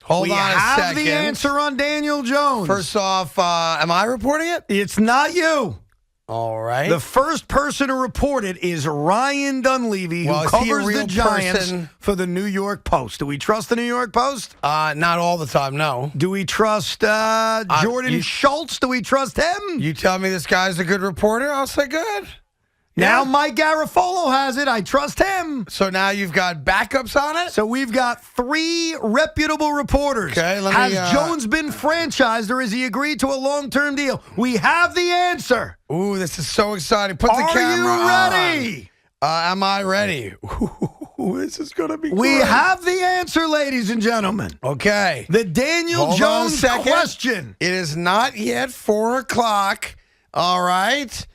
Hold we on a have second. the answer on Daniel Jones. First off, am I reporting it? It's not you. All right. The first person to report it is Ryan Dunleavy, who covers the Giants for the New York Post. Do we trust the New York Post? Not all the time, no. Do we trust Jordan Schultz? Do we trust him? You tell me this guy's a good reporter, I'll say good. Now Mike Garafolo has it. I trust him. So now you've got backups on it? So we've got 3 reputable reporters. Okay, Has Jones been franchised or has he agreed to a long-term deal? We have the answer. Ooh, this is so exciting. Put the camera on. Are you ready? Am I ready? Ooh, this is going to be We great. have the answer, ladies and gentlemen. Okay. The Daniel Jones question. It is not yet 4 o'clock. All right.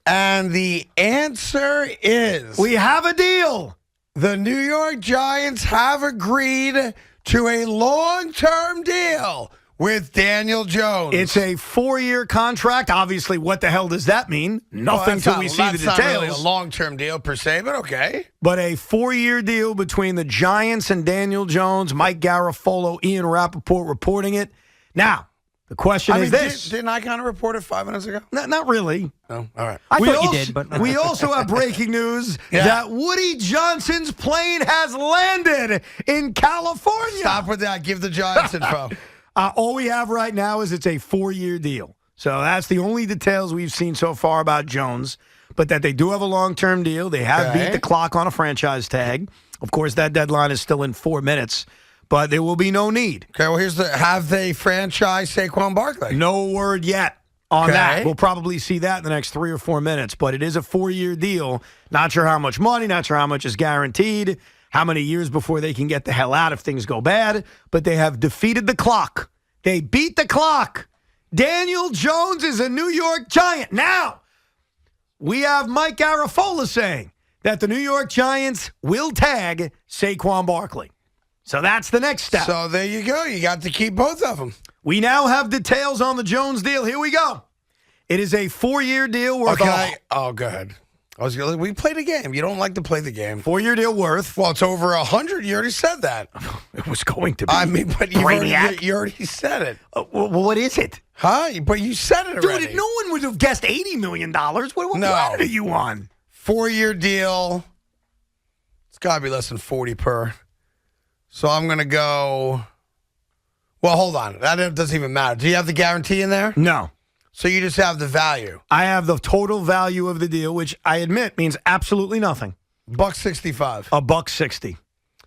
And the answer is... We have a deal. The New York Giants have agreed to a long-term deal with Daniel Jones. It's a 4-year contract. Obviously, what the hell does that mean? Nothing until we see the details. That's not really a long-term deal per se, but okay. But a 4-year deal between the Giants and Daniel Jones, Mike Garafolo, Ian Rappaport reporting it. Now, the question is this. Didn't I kind of report it 5 minutes ago? Not really. Oh, all right. I thought you did, but we also have breaking news that Woody Johnson's plane has landed in California. Stop with that. Give the Giants info. All we have right now is it's a 4-year deal. So that's the only details we've seen so far about Jones. But that they do have a long-term deal. They have beat the clock on a franchise tag. Of course, that deadline is still in 4 minutes. But there will be no need. Okay, well, have they franchised Saquon Barkley? No word yet on that. We'll probably see that in the next 3 or 4 minutes. But it is a 4-year deal. Not sure how much money, not sure how much is guaranteed, how many years before they can get the hell out if things go bad. But they have defeated the clock. They beat the clock. Daniel Jones is a New York Giant. Now, we have Mike Garafolo saying that the New York Giants will tag Saquon Barkley. So that's the next step. So there you go. You got to keep both of them. We now have details on the Jones deal. Here we go. It is a 4-year deal worth. Oh, go ahead. We played a game. You don't like to play the game. 4-year deal worth. Well, it's over 100. You already said that. It was going to be. I mean, but you already said it. Well, what is it? Huh? But you said it already. Dude, no one would have guessed $80 million. What planet are you on? 4-year deal. It's got to be less than 40 per. So I'm going to go. Well, hold on. That doesn't even matter. Do you have the guarantee in there? No. So you just have the value. I have the total value of the deal, which I admit means absolutely nothing. $165. $160.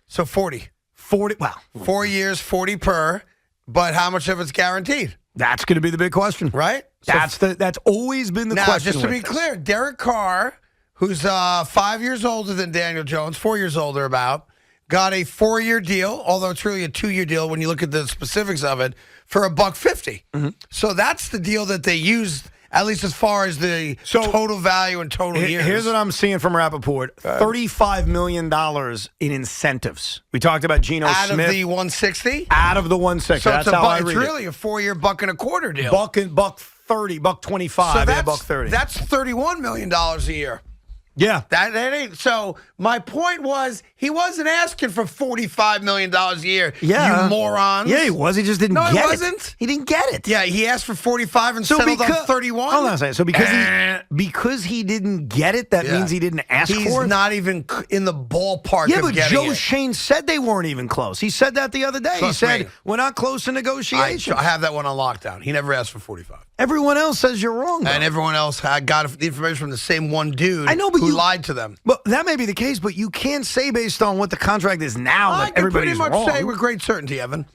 So 40. 40. Wow. 4 years, 40 per. But how much of it's guaranteed? That's going to be the big question, right? That's always been the question. Now, just to be clear, Derek Carr, who's 5 years older than Daniel Jones, 4 years older about, got a 4-year deal, although it's really a 2-year deal when you look at the specifics of it, for $150. Mm-hmm. So that's the deal that they used, at least as far as the total value and total years. Here's what I'm seeing from Rappaport. $35 million in incentives. We talked about Geno Smith. Out of the 160? Out of the 160. So that's how I read it's really a 4-year $1.25 deal. $1.30, $1.25, so $1.30. That's $31 million a year. Yeah. That ain't. So my point was, he wasn't asking for $45 million a year, you morons. Yeah, he was. He just didn't get it. No, he wasn't. He didn't get it. Yeah, he asked for 45 and settled on 31. Hold on a second. So because he didn't get it, that means he didn't ask for it? He's not even in the ballpark of getting it. Yeah, but Joe Shane said they weren't even close. He said that the other day. He said, we're not close to negotiations. I have that one on lockdown. He never asked for 45. Everyone else says you're wrong, though. And everyone else got the information from the same one dude who lied to them. But that may be the case, but you can't say based on what the contract is now that everybody's wrong. I can pretty much say with great certainty, Evan.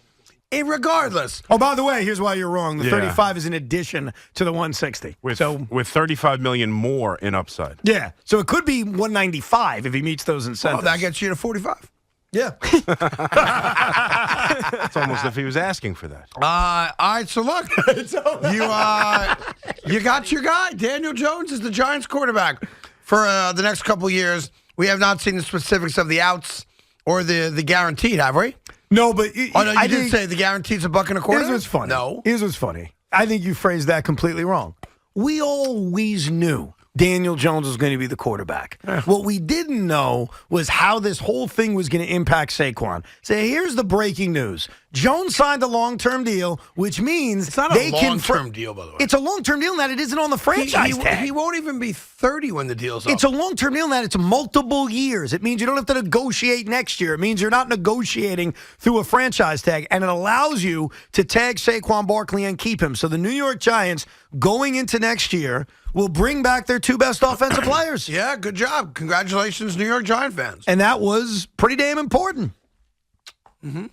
Regardless. Oh, by the way, here's why you're wrong. The 35 is in addition to the 160. With $35 million more in upside. Yeah. So it could be 195 if he meets those incentives. Oh, that gets you to 45. Yeah. It's almost if he was asking for that. All right, so look. You got your guy. Daniel Jones is the Giants quarterback for the next couple years. We have not seen the specifics of the outs or the guaranteed, have we? No, but you didn't say the guaranteed's $1.25. Here's what's funny. No. Here's what's funny. I think you phrased that completely wrong. We always knew Daniel Jones was going to be the quarterback. What we didn't know was how this whole thing was going to impact Saquon. So here's the breaking news. Jones signed a long-term deal, which means it's not a long-term deal, by the way. It's a long-term deal in that it isn't on the franchise tag. He won't even be 30 when the deal's up. It's a long-term deal in that it's multiple years. It means you don't have to negotiate next year. It means you're not negotiating through a franchise tag, and it allows you to tag Saquon Barkley and keep him. So the New York Giants, going into next year, will bring back their two best offensive players. Yeah, good job. Congratulations, New York Giant fans. And that was pretty damn important. Mm-hmm.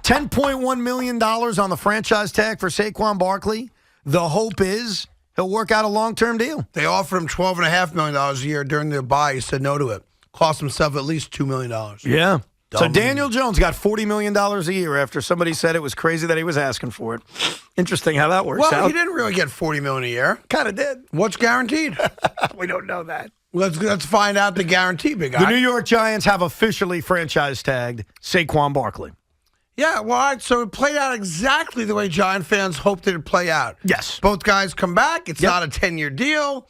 $10.1 million on the franchise tag for Saquon Barkley. The hope is he'll work out a long-term deal. They offered him $12.5 million a year during the buy. He said no to it. Cost himself at least $2 million. Yeah. So Daniel Jones got $40 million a year after somebody said it was crazy that he was asking for it. Interesting how that works out. Well, he didn't really get $40 million a year. Kind of did. What's guaranteed? We don't know that. Let's find out the guarantee, big guy. The New York Giants have officially franchise tagged Saquon Barkley. Yeah, well, all right, so it played out exactly the way Giant fans hoped it would play out. Yes. Both guys come back. It's not a 10-year deal.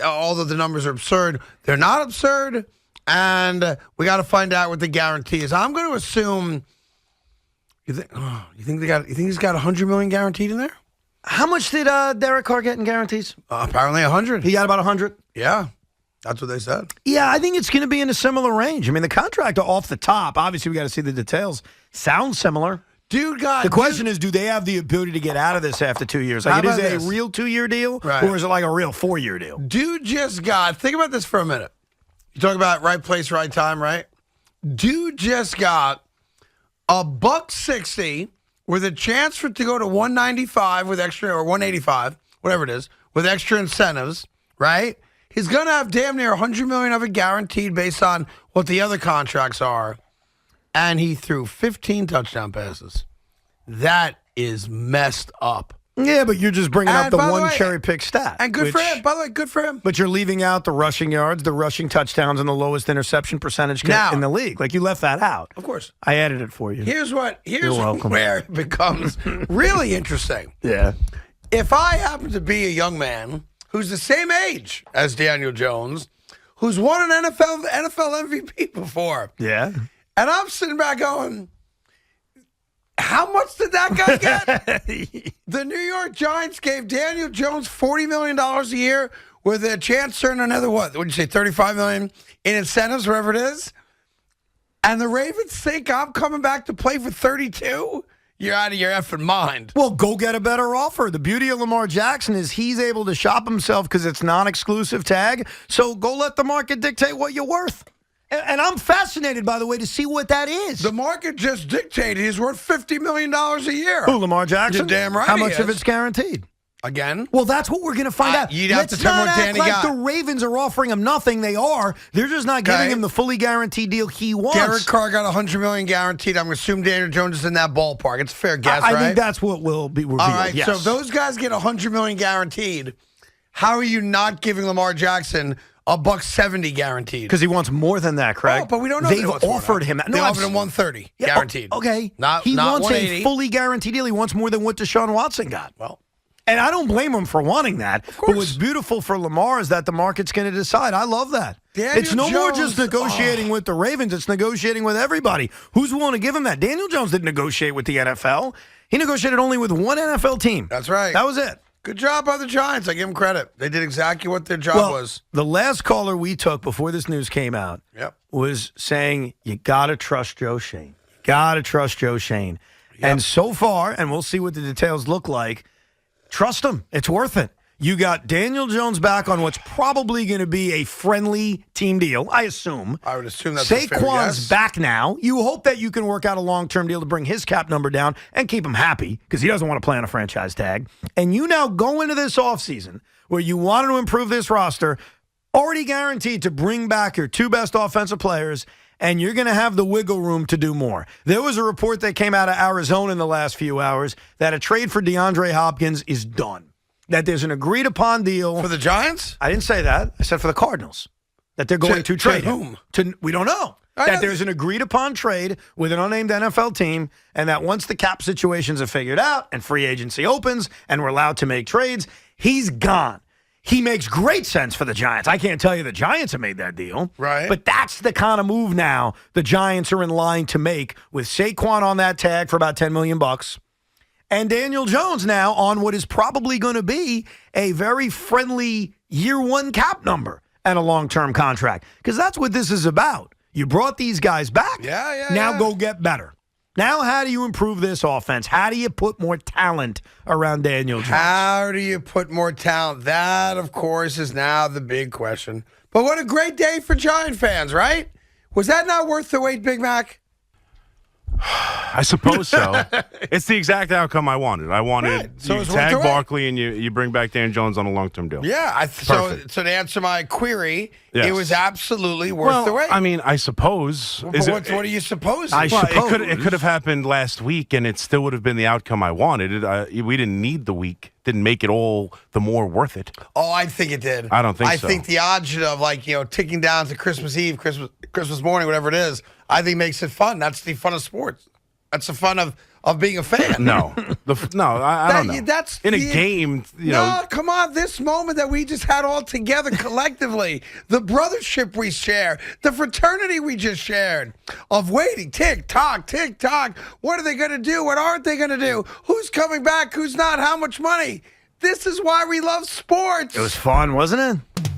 Although the numbers are absurd, they're not absurd. And we got to find out what the guarantee is. I'm going to assume. You think he's got $100 million guaranteed in there? How much did Derek Carr get in guarantees? Apparently 100. He got about 100. Yeah, that's what they said. Yeah, I think it's going to be in a similar range. I mean, the contract off the top. Obviously, we got to see the details. Sounds similar. The question is, do they have the ability to get out of this after 2 years? Like, is it a real 2-year deal, or is it like a real 4-year deal? Dude just got. Think about this for a minute. You talk about right place, right time, right? Dude just got $160 with a chance for it to go to 195 with extra, or 185, whatever it is, with extra incentives, right? He's going to have damn near $100 million of it guaranteed based on what the other contracts are. And he threw 15 touchdown passes. That is messed up. Yeah, but you're just bringing up the one cherry-pick stat. And good for him. By the way, good for him. But you're leaving out the rushing yards, the rushing touchdowns, and the lowest interception percentage in the league. Like, you left that out. Of course. I added it for you. Here's where it becomes really interesting. Yeah. If I happen to be a young man who's the same age as Daniel Jones, who's won an NFL MVP before. Yeah. And I'm sitting back going, how much did that guy get? The New York Giants gave Daniel Jones $40 million a year with a chance to earn another, what would you say, $35 million in incentives, wherever it is. And the Ravens think I'm coming back to play for 32? You're out of your effing mind. Well, go get a better offer. The beauty of Lamar Jackson is he's able to shop himself because it's non-exclusive tag. So go let the market dictate what you're worth. And I'm fascinated, by the way, to see what that is. The market just dictated he's worth $50 million a year. Who, Lamar Jackson? You're damn right. How much of it's guaranteed? Again? Well, that's what we're going to find out. You'd have to tell me what Danny got. Like the Ravens are offering him nothing. They are. They're just not giving him the fully guaranteed deal he wants. Derek Carr got $100 million guaranteed. I'm going to assume Daniel Jones is in that ballpark. It's a fair guess, right? I think that's what will be revealed. All right, yes. so if those guys get $100 million guaranteed, how are you not giving Lamar Jackson $170 guaranteed? Because he wants more than that, Craig. Oh, but we don't know. They've offered him. They offered him $130 guaranteed. Okay. He wants $180. a fully guaranteed deal. He wants more than what Deshaun Watson got. Well, and I don't blame him for wanting that. Of course. But what's beautiful for Lamar is that the market's going to decide. I love that. It's no more just negotiating with the Ravens. It's negotiating with everybody. Who's willing to give him that? Daniel Jones didn't negotiate with the NFL. He negotiated only with one NFL team. That's right. That was it. Good job by the Giants. I give them credit. They did exactly what their job was. The last caller we took before this news came out was saying, you got to trust Joe Shane. Got to trust Joe Shane. Yep. And so far, and we'll see what the details look like, trust him. It's worth it. You got Daniel Jones back on what's probably going to be a friendly team deal, I assume. I would assume that's a fair Saquon's guess. back now. You hope that you can work out a long-term deal to bring his cap number down and keep him happy because he doesn't want to play on a franchise tag. And you now go into this offseason where you wanted to improve this roster, already guaranteed to bring back your two best offensive players, and you're going to have the wiggle room to do more. There was a report that came out of Arizona in the last few hours that a trade for DeAndre Hopkins is done. That there's an agreed-upon deal. For the Giants? I didn't say that. I said for the Cardinals. That they're going to trade whom? We don't know. That there's an agreed-upon trade with an unnamed NFL team, and that once the cap situations are figured out and free agency opens and we're allowed to make trades, he's gone. he makes great sense for the Giants. I can't tell you the Giants have made that deal. Right. But that's the kind of move now the Giants are in line to make with Saquon on that tag for about $10 million. And Daniel Jones now on what is probably going to be a very friendly year one cap number and a long-term contract. Because that's what this is about. You brought these guys back. Now go get better. Now how do you improve this offense? How do you put more talent around Daniel Jones? How do you put more talent? That, of course, is now the big question. But what a great day for Giant fans, right? Was that not worth the wait, Big Mac? I suppose so. It's the exact outcome I wanted. I wanted Right. So you it's worth tag the wait. Barkley and you bring back Dan Jones on a long-term deal. Yeah. So to answer my query, Yes. it was absolutely worth the wait. I mean, I suppose. But what do you suppose? I Well, suppose. it could have happened last week, and it still would have been the outcome I wanted. We didn't need the week. Didn't make it all the more worth it. Oh, I think it did. I don't think so. I think the odds of ticking down to Christmas Eve, Christmas morning, whatever it is, I think makes it fun. That's the fun of sports. That's the fun of being a fan. No, I don't know. That's in a game. No, come on! This moment that we just had all together collectively, the brothership we share, the fraternity we just shared, of waiting, tick tock, tick tock. What are they going to do? What aren't they going to do? Who's coming back? Who's not? How much money? This is why we love sports. It was fun, wasn't it?